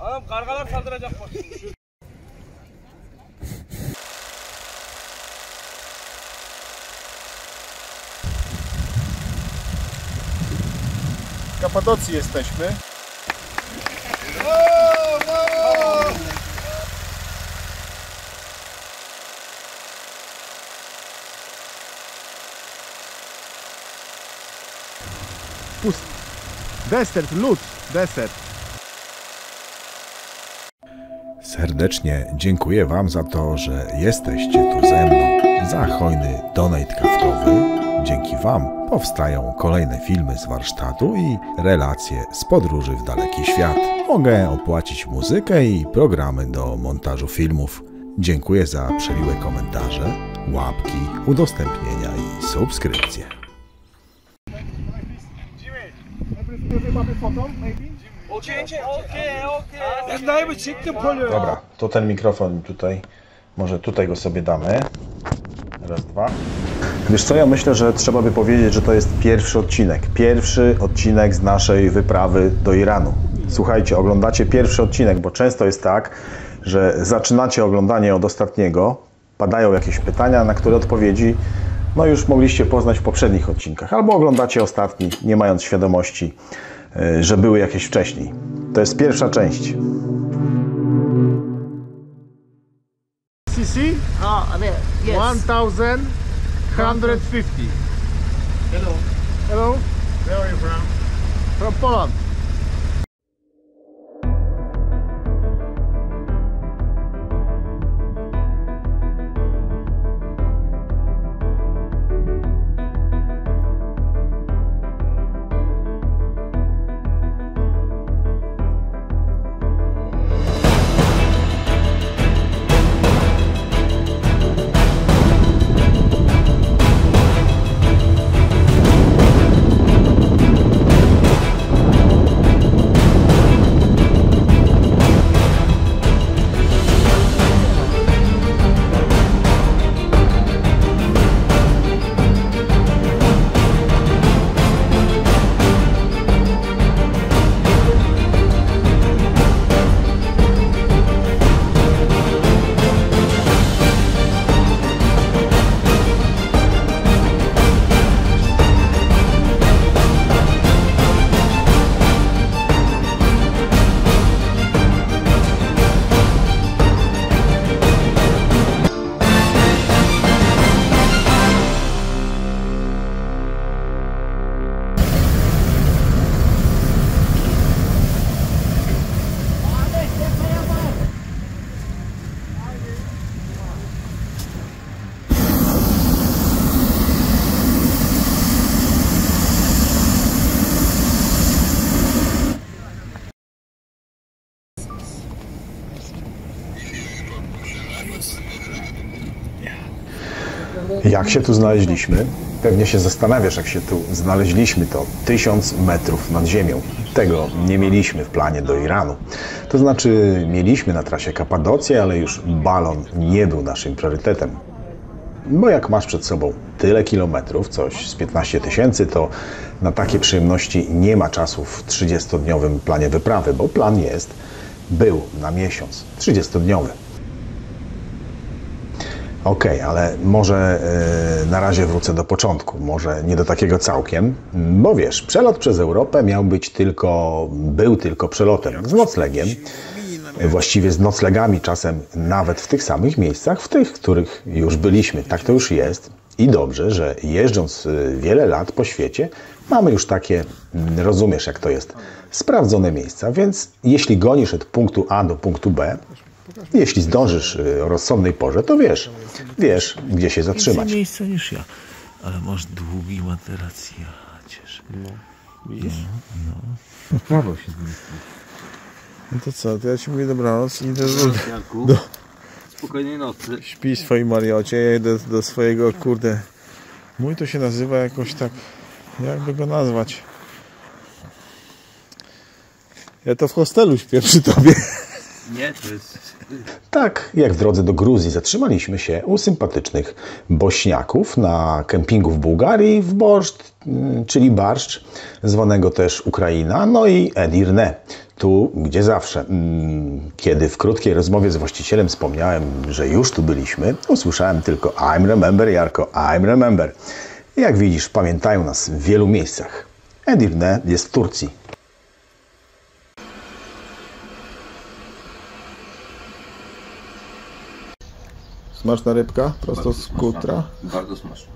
Adam kargalar saldıracak bak. W Kapadocji jesteśmy. Pust. Desert, lód, desert. Serdecznie dziękuję Wam za to, że jesteście tu ze mną, za hojny donate kaftowy. Dzięki Wam powstają kolejne filmy z warsztatu i relacje z podróży w daleki świat. Mogę opłacić muzykę i programy do montażu filmów. Dziękuję za przemiłe komentarze, łapki, udostępnienia i subskrypcje. Dobra, to ten mikrofon tutaj, może tutaj go sobie damy. Raz, dwa. Wiesz co, ja myślę, że trzeba by powiedzieć, że to jest pierwszy odcinek z naszej wyprawy do Iranu. Słuchajcie, oglądacie pierwszy odcinek, bo często jest tak, że zaczynacie oglądanie od ostatniego, padają jakieś pytania, na które odpowiedzi no już mogliście poznać w poprzednich odcinkach, albo oglądacie ostatni, nie mając świadomości, że były jakieś wcześniej. To jest pierwsza część. CC? Oh, a bit. Yes. 1150. Hello. Hello? Where are you from? From Poland. Jak się tu znaleźliśmy? Pewnie się zastanawiasz, jak się tu znaleźliśmy, to 1000 metrów nad ziemią. Tego nie mieliśmy w planie do Iranu. To znaczy mieliśmy na trasie Kapadocję, ale już balon nie był naszym priorytetem. Bo jak masz przed sobą tyle kilometrów, coś z 15 000, to na takie przyjemności nie ma czasu w 30-dniowym planie wyprawy, bo plan był na miesiąc, 30-dniowy. Okej, ale może na razie wrócę do początku, może nie do takiego całkiem, bo wiesz, przelot przez Europę był tylko przelotem z noclegiem, właściwie z noclegami czasem nawet w tych samych miejscach, w tych, w których już byliśmy. Tak to już jest i dobrze, że jeżdżąc wiele lat po świecie, mamy już takie, rozumiesz jak to jest, sprawdzone miejsca, więc jeśli gonisz od punktu A do punktu B, jeśli zdążysz o rozsądnej porze, to wiesz, gdzie się zatrzymać. Więcej miejsca niż ja, ale masz długi materac, ja cieszę. No, widzisz? No. Prawo się No to co, to ja ci mówię dobranoc i do Spokojnej nocy. śpi w swoim Mariocie, ja idę do swojego, kurde, mój to się nazywa jakoś tak, jakby go nazwać. Ja to w hostelu śpię przy tobie. Nie, to jest... Tak jak w drodze do Gruzji zatrzymaliśmy się u sympatycznych Bośniaków na kempingu w Bułgarii w Borszt, czyli barszcz, zwanego też Ukraina, no i Edirne, tu gdzie zawsze. Kiedy w krótkiej rozmowie z właścicielem wspomniałem, że już tu byliśmy, usłyszałem tylko I'm remember, Jarko, I'm remember. Jak widzisz, pamiętają nas w wielu miejscach. Edirne jest w Turcji. Smaczna rybka, prosto z kutra. Bardzo smaczna.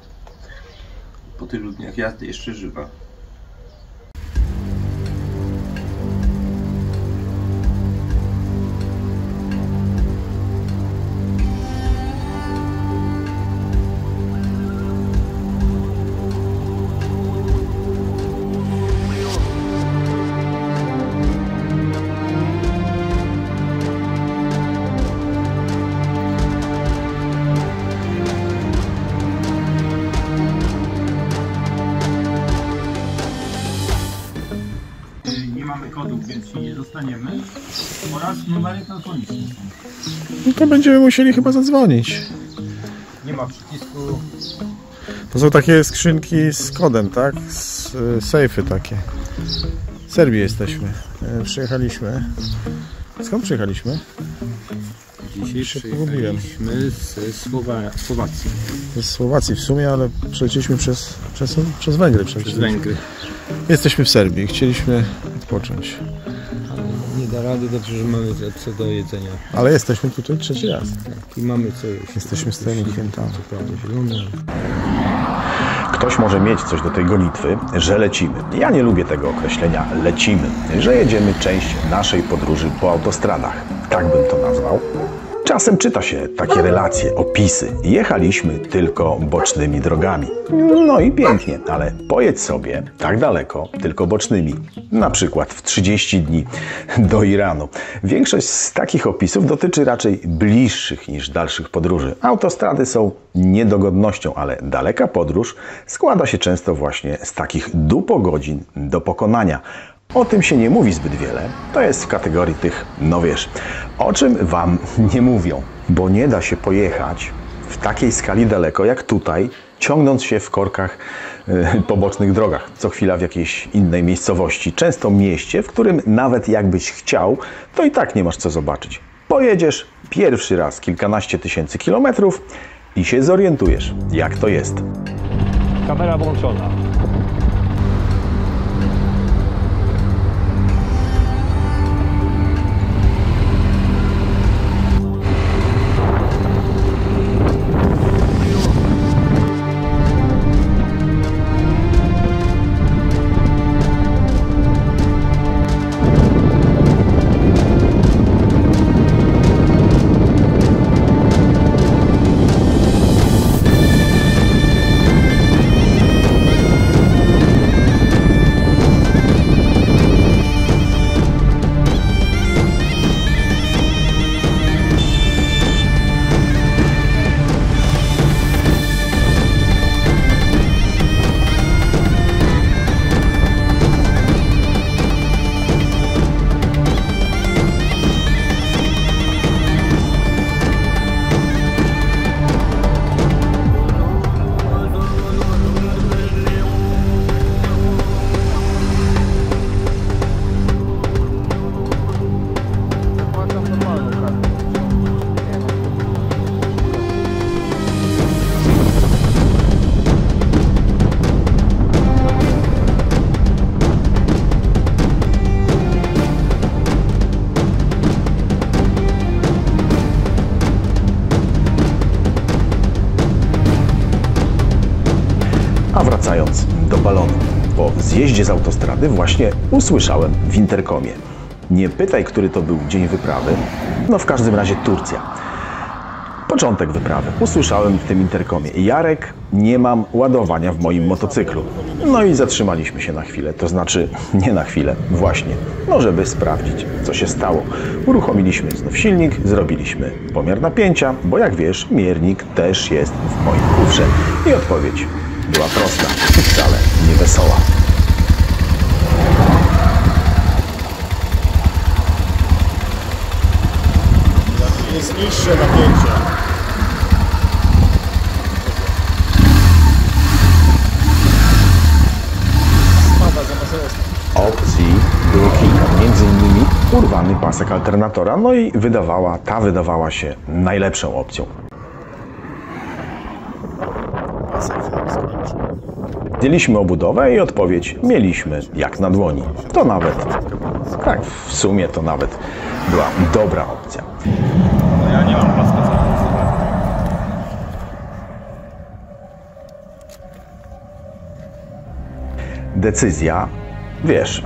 Po tylu dniach jazdy jeszcze żywa. Nie mamy kodów, więc się nie dostaniemy. Oraz numery telefoniczne. No to będziemy musieli chyba zadzwonić. Nie ma przycisku. To są takie skrzynki z kodem, tak? Sejfy takie. W Serbii jesteśmy. Przyjechaliśmy. Skąd przyjechaliśmy? Dzisiaj Się pogubiłem. przyjechaliśmy ze Słowacji. Z Słowacji w sumie, ale przelecieliśmy przez Węgry. Przez Węgry. Jesteśmy w Serbii. Chcieliśmy odpocząć. Nie da rady, dobrze, że mamy co do jedzenia. Ale jesteśmy tutaj trzeci raz. Tak, i mamy co jeść. Jesteśmy sternikiem tam. Co prawda zielone. Ktoś może mieć coś do tej gonitwy, że lecimy. Ja nie lubię tego określenia lecimy, że jedziemy część naszej podróży po autostradach. Tak bym to nazwał. Czasem czyta się takie relacje, opisy. Jechaliśmy tylko bocznymi drogami. No i pięknie, ale pojedź sobie tak daleko, tylko bocznymi. Na przykład w 30 dni do Iranu. Większość z takich opisów dotyczy raczej bliższych niż dalszych podróży. Autostrady są niedogodnością, ale daleka podróż składa się często właśnie z takich dupogodzin do pokonania. O tym się nie mówi zbyt wiele, to jest w kategorii tych, no wiesz, o czym wam nie mówią, bo nie da się pojechać w takiej skali daleko jak tutaj, ciągnąc się w korkach po bocznych drogach, co chwila w jakiejś innej miejscowości, często mieście, w którym nawet jakbyś chciał, to i tak nie masz co zobaczyć. Pojedziesz pierwszy raz kilkanaście tysięcy kilometrów i się zorientujesz, jak to jest. Kamera włączona. A wracając do balonu, po zjeździe z autostrady właśnie usłyszałem w interkomie. Nie pytaj, który to był dzień wyprawy, no w każdym razie Turcja. Początek wyprawy. Usłyszałem w tym interkomie: Jarek, nie mam ładowania w moim motocyklu. No i zatrzymaliśmy się na chwilę, to znaczy nie na chwilę, właśnie, no żeby sprawdzić, co się stało. Uruchomiliśmy znów silnik, zrobiliśmy pomiar napięcia, bo jak wiesz, miernik też jest w moim kufrze. I odpowiedź była prosta i wcale nie wesoła. jest niższe napięcie. Spada zamiast Opcji było kilka, między innymi urwany pasek alternatora, no i wydawała się najlepszą opcją. Zdjęliśmy obudowę i odpowiedź mieliśmy jak na dłoni. To nawet, tak w sumie to nawet była dobra opcja. No ja nie mam paska zamontowanego.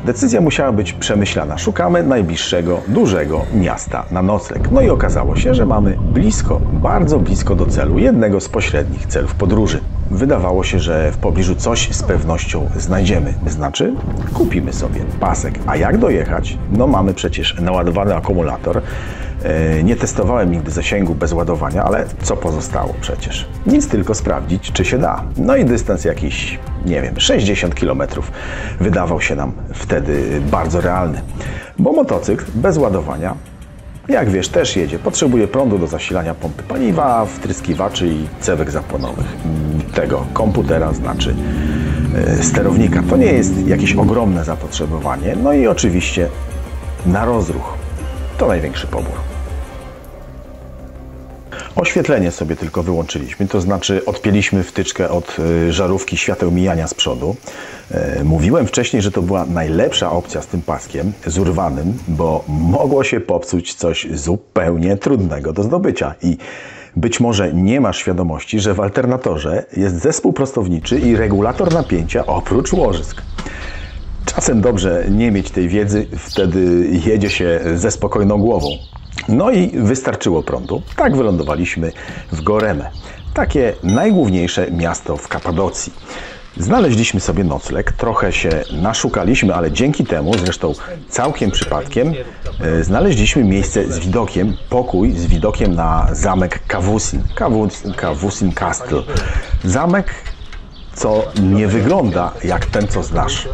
Decyzja musiała być przemyślana. Szukamy najbliższego, dużego miasta na nocleg. No i okazało się, że mamy blisko, bardzo blisko do celu, jednego z pośrednich celów podróży. Wydawało się, że w pobliżu coś z pewnością znajdziemy. Znaczy, kupimy sobie pasek. A jak dojechać? No mamy przecież naładowany akumulator. Nie testowałem nigdy zasięgu bez ładowania, ale co pozostało przecież? Nic, tylko sprawdzić, czy się da. No i dystans jakiś, nie wiem, 60 km wydawał się nam wtedy bardzo realny. Bo motocykl bez ładowania, jak wiesz, też jedzie. Potrzebuje prądu do zasilania pompy paliwa, wtryskiwaczy i cewek zapłonowych. Tego komputera, znaczy sterownika. To nie jest jakieś ogromne zapotrzebowanie. No i oczywiście na rozruch. To największy pobór. Oświetlenie sobie tylko wyłączyliśmy, to znaczy odpięliśmy wtyczkę od żarówki świateł mijania z przodu. Mówiłem wcześniej, że to była najlepsza opcja z tym paskiem, z urwanym, bo mogło się popsuć coś zupełnie trudnego do zdobycia. I być może nie masz świadomości, że w alternatorze jest zespół prostowniczy i regulator napięcia oprócz łożysk. Czasem dobrze nie mieć tej wiedzy, wtedy jedzie się ze spokojną głową. No i wystarczyło prądu. Tak wylądowaliśmy w Goreme. Takie najgłówniejsze miasto w Kapadocji. Znaleźliśmy sobie nocleg, trochę się naszukaliśmy, ale dzięki temu, zresztą całkiem przypadkiem, znaleźliśmy miejsce z widokiem, pokój z widokiem na zamek Kavusin Castle. Zamek, co nie wygląda jak ten, co znasz.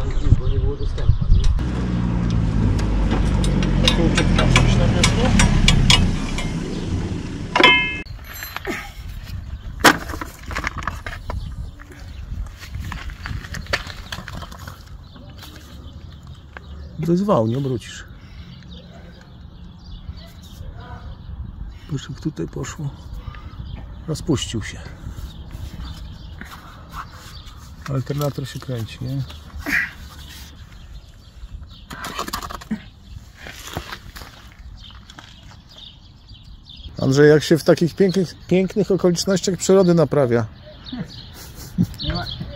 To jest wał, nie obrócisz. Patrz, jak tutaj poszło. Rozpuścił się. Alternator się kręci, nie? Andrzej, jak się w takich pięknych okolicznościach przyrody naprawia?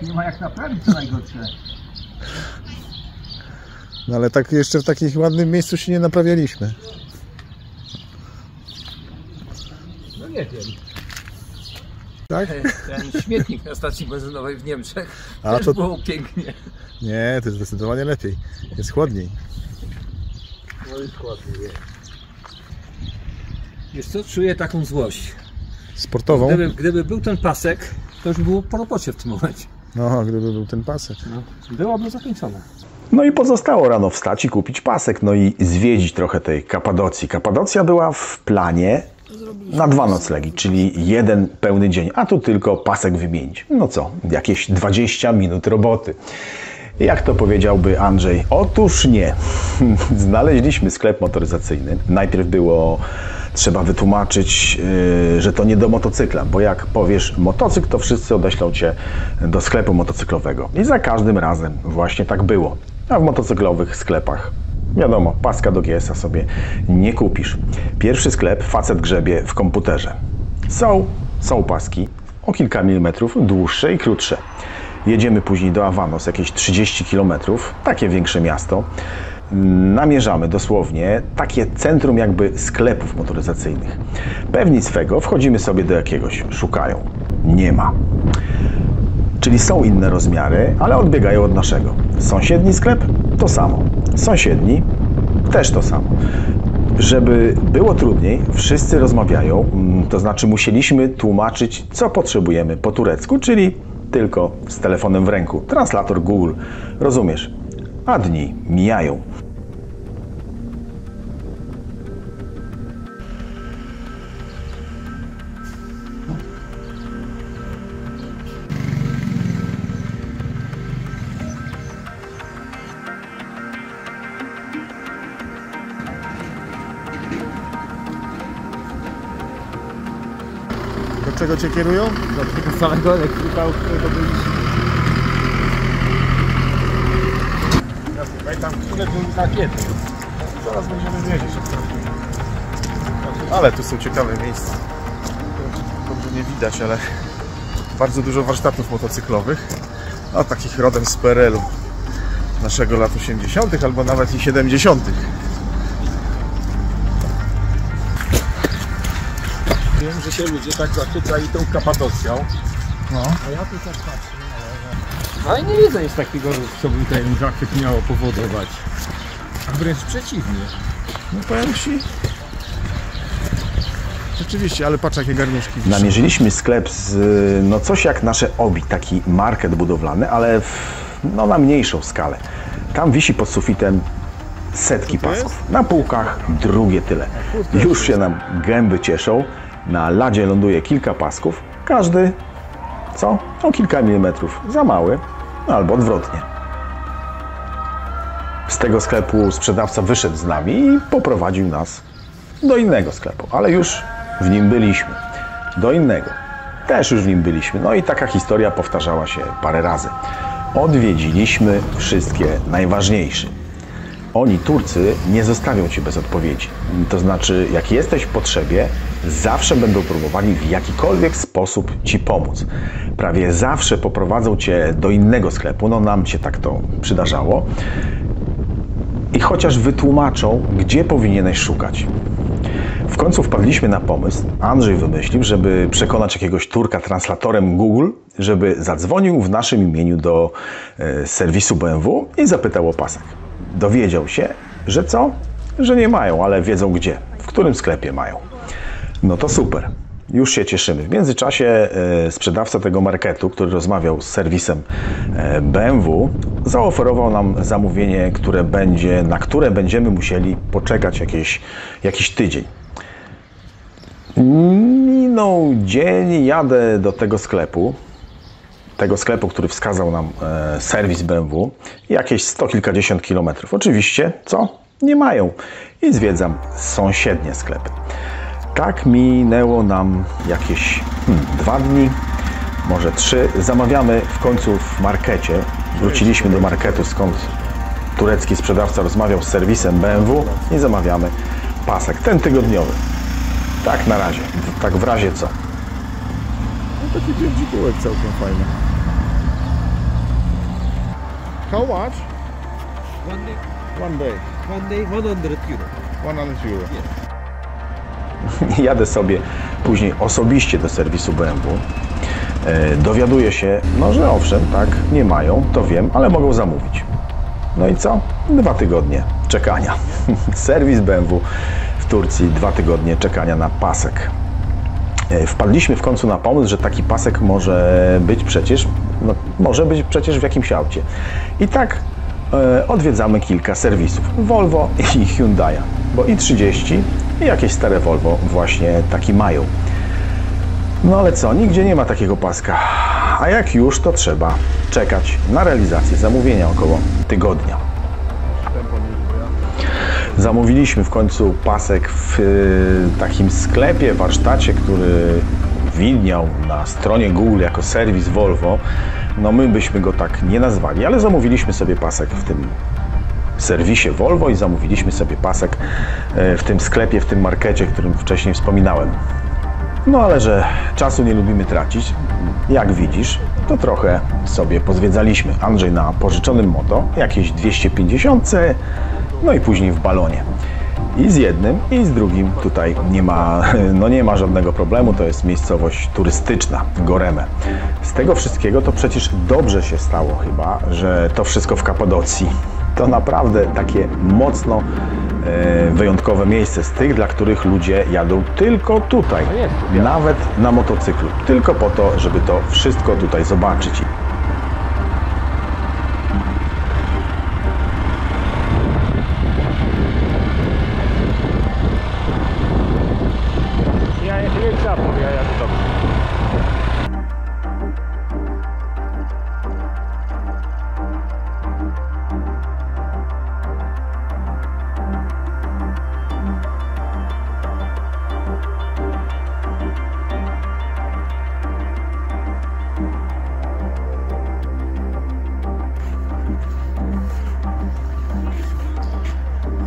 Nie ma jak naprawić, co najgorsze. No ale tak jeszcze w takim ładnym miejscu się nie naprawialiśmy. No nie wiem. Tak? Ten śmietnik na stacji benzynowej w Niemczech też to było pięknie. Nie, to jest zdecydowanie lepiej. Jest chłodniej. No i chłodniej. Wiesz co, czuję taką złość. Sportową? Gdyby był ten pasek, to już było po robocie w tym momencie. No, gdyby był ten pasek. No, byłoby zakończone. No i pozostało rano wstać i kupić pasek, no i zwiedzić trochę tej Kapadocji. Kapadocja była w planie na 2 noclegi, czyli 1 pełny dzień, a tu tylko pasek wymienić. No co, jakieś 20 minut roboty. Jak to powiedziałby Andrzej? Otóż nie. Znaleźliśmy sklep motoryzacyjny. Najpierw było trzeba wytłumaczyć, że to nie do motocykla, bo jak powiesz motocykl, to wszyscy odeślą Cię do sklepu motocyklowego. I za każdym razem właśnie tak było. A w motocyklowych sklepach, wiadomo, paska do GS-a sobie nie kupisz. Pierwszy sklep facet grzebie w komputerze. Są paski o kilka milimetrów dłuższe i krótsze. Jedziemy później do Avanos, jakieś 30 km, takie większe miasto. Namierzamy dosłownie takie centrum jakby sklepów motoryzacyjnych. Pewni swego, wchodzimy sobie do jakiegoś, szukają. Nie ma. Czyli są inne rozmiary, ale odbiegają od naszego. Sąsiedni sklep? To samo. Sąsiedni? Też to samo. Żeby było trudniej, wszyscy rozmawiają, to znaczy musieliśmy tłumaczyć, co potrzebujemy po turecku, czyli tylko z telefonem w ręku. Translator Google. Rozumiesz? A dni mijają. od czego cię kierują? Do tego samego elektryka, od którego byliśmy. Jasne, tam chwilę był rakiety. Zaraz będziemy wiedzieć. Ale tu są ciekawe miejsca. Dobrze nie widać, ale bardzo dużo warsztatów motocyklowych. A takich rodem z PRL-u naszego lat 80. albo nawet i 70. Wiem, że się ludzie tak zachwycali tą Kapadocją. No. A ja tu tak patrzę, ale nie widzę nic takiego, co by ten zachwyt miało powodować. A wręcz przeciwnie. No powiem ci. Rzeczywiście, ale patrz jakie garnuszki. Namierzyliśmy sklep z, no coś jak nasze OBI, taki market budowlany, ale na mniejszą skalę. Tam wisi pod sufitem setki pasów. Na półkach drugie tyle. Już się nam gęby cieszą. Na ladzie ląduje kilka pasków. Każdy, co? O kilka milimetrów za mały, albo odwrotnie. Z tego sklepu sprzedawca wyszedł z nami i poprowadził nas do innego sklepu, ale już w nim byliśmy. Do innego. Też już w nim byliśmy. No i taka historia powtarzała się parę razy. Odwiedziliśmy wszystkie najważniejsze. Oni, Turcy, nie zostawią Cię bez odpowiedzi. To znaczy, jak jesteś w potrzebie, zawsze będą próbowali w jakikolwiek sposób Ci pomóc. Prawie zawsze poprowadzą Cię do innego sklepu. No nam się tak to przydarzało. I chociaż wytłumaczą, gdzie powinieneś szukać. W końcu wpadliśmy na pomysł, Andrzej wymyślił, żeby przekonać jakiegoś Turka translatorem Google, żeby zadzwonił w naszym imieniu do serwisu BMW i zapytał o pasek. Dowiedział się, że co? Że nie mają, ale wiedzą gdzie, w którym sklepie mają. No to super, już się cieszymy. W międzyczasie sprzedawca tego marketu, który rozmawiał z serwisem BMW, zaoferował nam zamówienie, na które będziemy musieli poczekać jakiś tydzień. Minął dzień, jadę do tego sklepu, który wskazał nam serwis BMW, jakieś 100 kilkadziesiąt kilometrów. Oczywiście, co? Nie mają. I zwiedzam sąsiednie sklepy. Tak minęło nam jakieś 2 dni, może 3. Zamawiamy w końcu w markecie. Wróciliśmy do marketu, skąd turecki sprzedawca rozmawiał z serwisem BMW i zamawiamy pasek, ten tygodniowy. Tak na razie, tak w razie co. No taki pierdzikułek całkiem fajny. How much? One day. 100 euro. 100 euro. Jadę sobie później osobiście do serwisu BMW. Dowiaduję się, no że owszem, tak, nie mają, to wiem, ale mogą zamówić. No i co? 2 tygodnie czekania. Serwis BMW w Turcji, 2 tygodnie czekania na pasek. Wpadliśmy w końcu na pomysł, że taki pasek może być przecież w jakimś aucie. I tak odwiedzamy kilka serwisów. Volvo i Hyundai'a, bo i30 i jakieś stare Volvo właśnie taki mają. No ale co, nigdzie nie ma takiego paska. A jak już, to trzeba czekać na realizację zamówienia około tygodnia. Zamówiliśmy w końcu pasek w takim sklepie, warsztacie, który widniał na stronie Google jako serwis Volvo. No my byśmy go tak nie nazwali, ale zamówiliśmy sobie pasek w tym serwisie Volvo i zamówiliśmy sobie pasek w tym sklepie, w tym markecie, o którym wcześniej wspominałem. No ale że czasu nie lubimy tracić, jak widzisz, to trochę sobie pozwiedzaliśmy. Andrzej na pożyczonym moto, jakieś 250, no i później w balonie. I z jednym, i z drugim tutaj nie ma żadnego problemu, to jest miejscowość turystyczna, Goreme. Z tego wszystkiego to przecież dobrze się stało chyba, że to wszystko w Kapadocji. To naprawdę takie mocno wyjątkowe miejsce z tych, dla których ludzie jadą tylko tutaj, nawet na motocyklu, tylko po to, żeby to wszystko tutaj zobaczyć.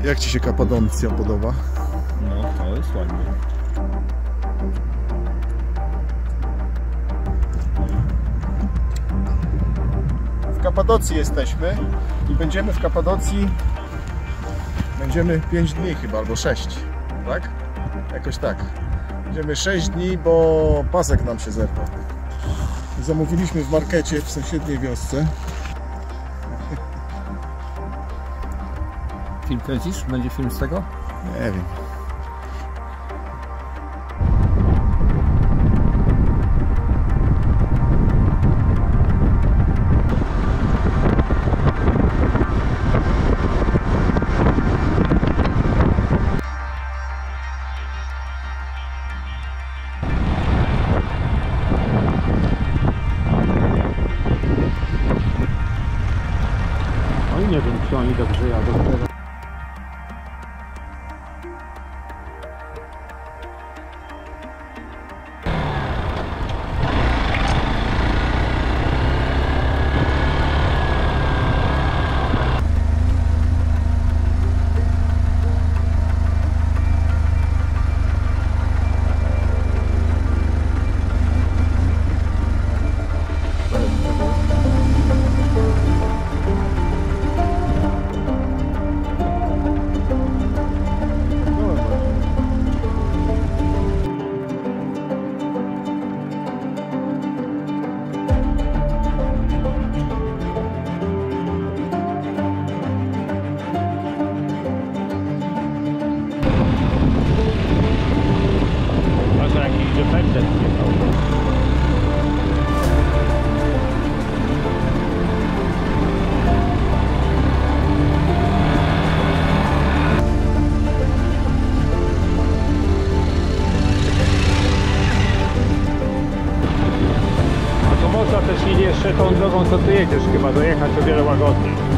Jak Ci się Kapadocja podoba? No, to jest ładnie. W Kapadocji jesteśmy i będziemy w Kapadocji 5 dni chyba, albo 6, tak? Jakoś tak. Będziemy 6 dni, bo pasek nam się zerwał. Zamówiliśmy w markecie w sąsiedniej wiosce. Film kręcisz? Będzie film z tego? Nie wiem. No i nie wiem, czy oni dobrze jadą. Może jakiś defender wjechał. A to można też iść jeszcze tą drogą, co ty jedziesz, chyba dojechać o wiele łagodniej.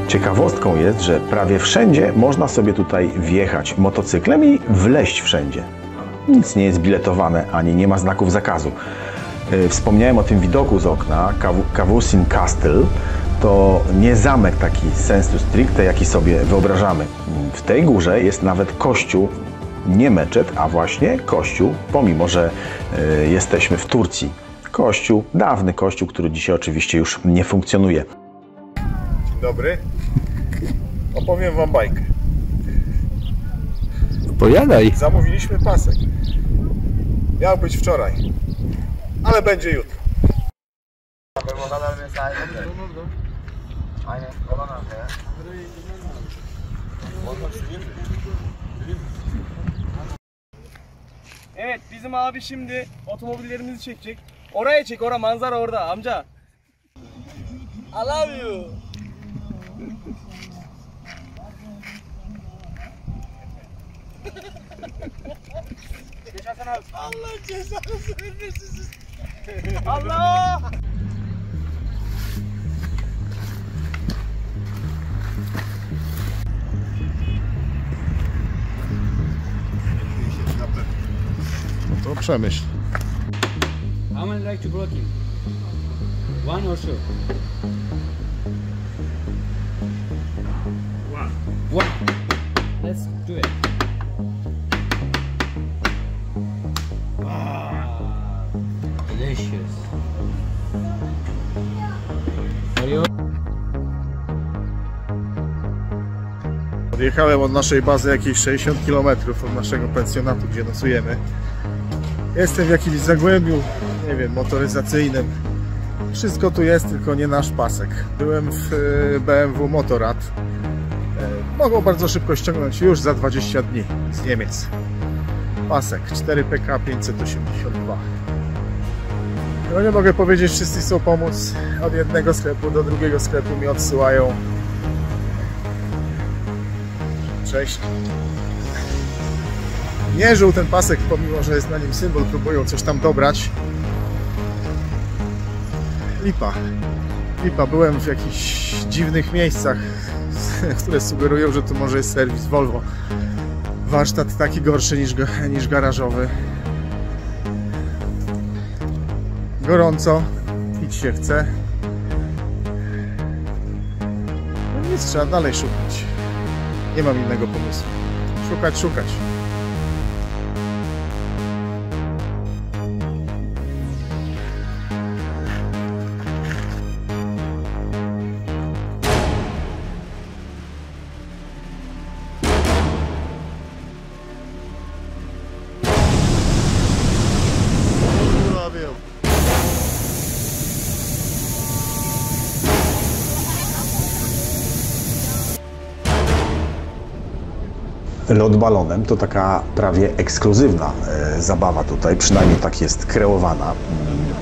Ciekawostką jest, że prawie wszędzie można sobie tutaj wjechać motocyklem i wleźć wszędzie. Nic nie jest biletowane, ani nie ma znaków zakazu. Wspomniałem o tym widoku z okna, Cavusin Castle. To nie zamek taki sensu stricte, jaki sobie wyobrażamy. W tej górze jest nawet kościół, nie meczet, a właśnie kościół, pomimo że jesteśmy w Turcji. Kościół, dawny kościół, który dzisiaj oczywiście już nie funkcjonuje. Dzień dobry. Opowiem Wam bajkę. Opowiadaj. Zamówiliśmy pasek. Miał być wczoraj, ale będzie jutro. Evet, bizim abi şimdi otomobillerimizi çekecek. Oraya çek, manzara orada amca. I love you. Allah cezanızı vermesin. Allah! No to przemyśl. How many like to blocking? One or two? One. Let's do it. Odjechałem od naszej bazy jakieś 60 km od naszego pensjonatu, gdzie nocujemy. Jestem w jakimś zagłębiu, nie wiem, motoryzacyjnym. Wszystko tu jest, tylko nie nasz pasek. Byłem w BMW Motorrad. Mogą bardzo szybko ściągnąć już za 20 dni z Niemiec. Pasek 4PK 582. No nie mogę powiedzieć, wszyscy chcą pomóc. Od jednego sklepu do drugiego sklepu mi odsyłają. Cześć. Nie żył ten pasek, pomimo że jest na nim symbol, próbują coś tam dobrać. Lipa. Lipa. Byłem w jakichś dziwnych miejscach, które sugerują, że tu może jest serwis Volvo. Warsztat taki gorszy niż garażowy. Gorąco. Pić się chce. No nic, trzeba dalej szukać. Nie mam innego pomysłu. Szukać. Lot balonem to taka prawie ekskluzywna zabawa tutaj, przynajmniej tak jest kreowana.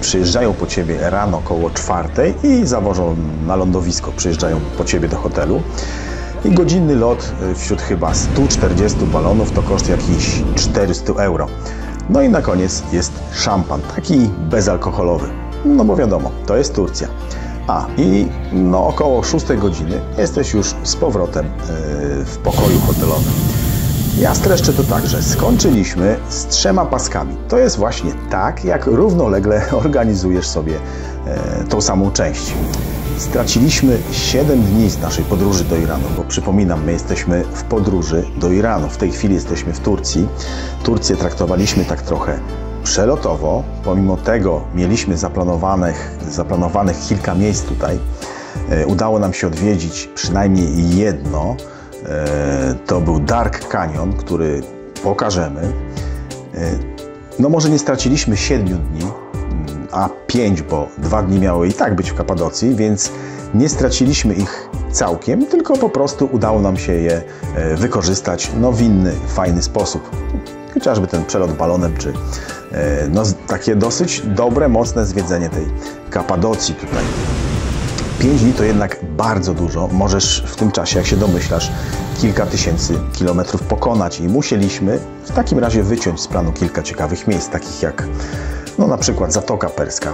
Przyjeżdżają po Ciebie rano około 4 i zawożą na lądowisko, przyjeżdżają po Ciebie do hotelu. I godzinny lot wśród chyba 140 balonów to koszt jakiś 400 euro. No i na koniec jest szampan, taki bezalkoholowy. No bo wiadomo, to jest Turcja. I około 6 godziny jesteś już z powrotem w pokoju hotelowym. Ja streszczę to tak, że skończyliśmy z 3 paskami. To jest właśnie tak, jak równolegle organizujesz sobie tą samą część. Straciliśmy 7 dni z naszej podróży do Iranu, bo przypominam, my jesteśmy w podróży do Iranu. W tej chwili jesteśmy w Turcji. Turcję traktowaliśmy tak trochę przelotowo. Pomimo tego mieliśmy zaplanowanych kilka miejsc tutaj. Udało nam się odwiedzić przynajmniej jedno. To był Dark Canyon, który pokażemy. No może nie straciliśmy 7 dni, a 5, bo 2 dni miały i tak być w Kapadocji, więc nie straciliśmy ich całkiem, tylko po prostu udało nam się je wykorzystać w inny, fajny sposób. Chociażby ten przelot balonem, czy takie dosyć dobre, mocne zwiedzenie tej Kapadocji tutaj. 5 dni to jednak bardzo dużo. Możesz w tym czasie, jak się domyślasz, kilka tysięcy kilometrów pokonać i musieliśmy w takim razie wyciąć z planu kilka ciekawych miejsc, takich jak na przykład Zatoka Perska.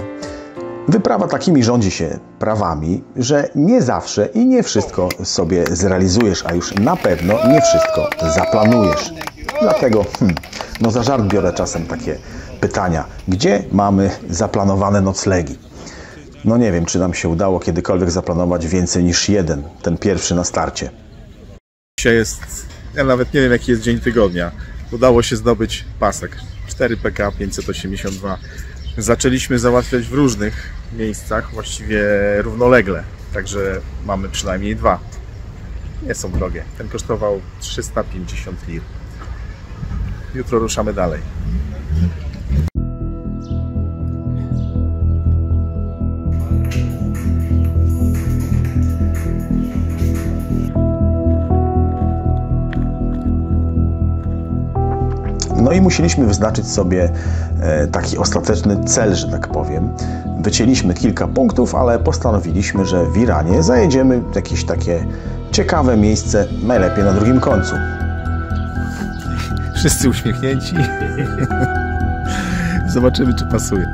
Wyprawa takimi rządzi się prawami, że nie zawsze i nie wszystko sobie zrealizujesz, a już na pewno nie wszystko zaplanujesz. Dlatego za żart biorę czasem takie pytania, gdzie mamy zaplanowane noclegi? No nie wiem, czy nam się udało kiedykolwiek zaplanować więcej niż jeden, ten pierwszy na starcie. Dzisiaj jest, ja nawet nie wiem jaki jest dzień tygodnia. Udało się zdobyć pasek 4PK 582. Zaczęliśmy załatwiać w różnych miejscach, właściwie równolegle. Także mamy przynajmniej 2. Nie są drogie. Ten kosztował 350 lir. Jutro ruszamy dalej. No i musieliśmy wyznaczyć sobie taki ostateczny cel, że tak powiem. Wycięliśmy kilka punktów, ale postanowiliśmy, że w Iranie zajedziemy w jakieś takie ciekawe miejsce, najlepiej na drugim końcu. Wszyscy uśmiechnięci. Zobaczymy, czy pasuje.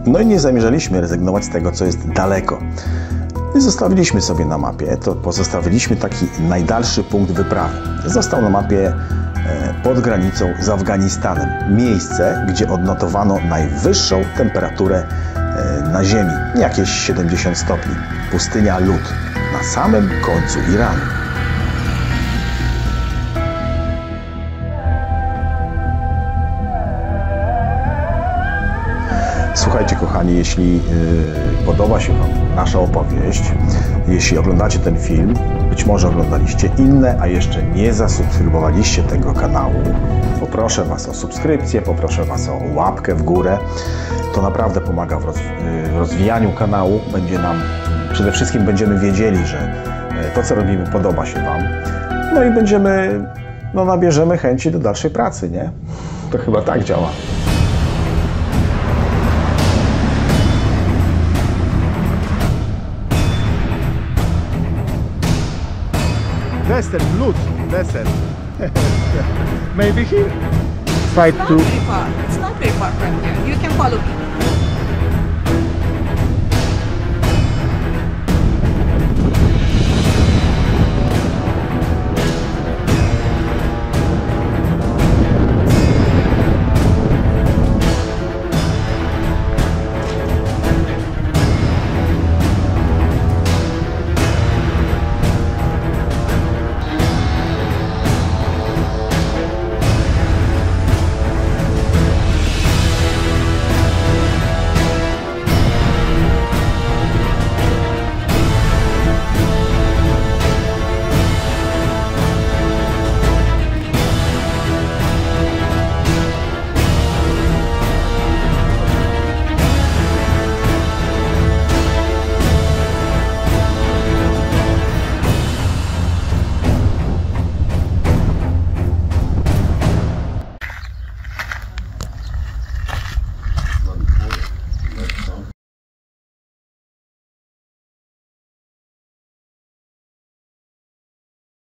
No i nie zamierzaliśmy rezygnować z tego, co jest daleko. I zostawiliśmy sobie na mapie, pozostawiliśmy taki najdalszy punkt wyprawy. Został na mapie pod granicą z Afganistanem. Miejsce, gdzie odnotowano najwyższą temperaturę na Ziemi, jakieś 70 stopni. Pustynia Lud, na samym końcu Iranu. Słuchajcie, kochani, jeśli podoba się Wam nasza opowieść, jeśli oglądacie ten film, być może oglądaliście inne, a jeszcze nie zasubskrybowaliście tego kanału, poproszę Was o subskrypcję, poproszę Was o łapkę w górę. To naprawdę pomaga w rozwijaniu kanału. Przede wszystkim będziemy wiedzieli, że to, co robimy, podoba się Wam. No i nabierzemy chęci do dalszej pracy, nie? To chyba tak działa. Desert, Lud, desert. Maybe here. Try to. It's not very far from here. You can follow me.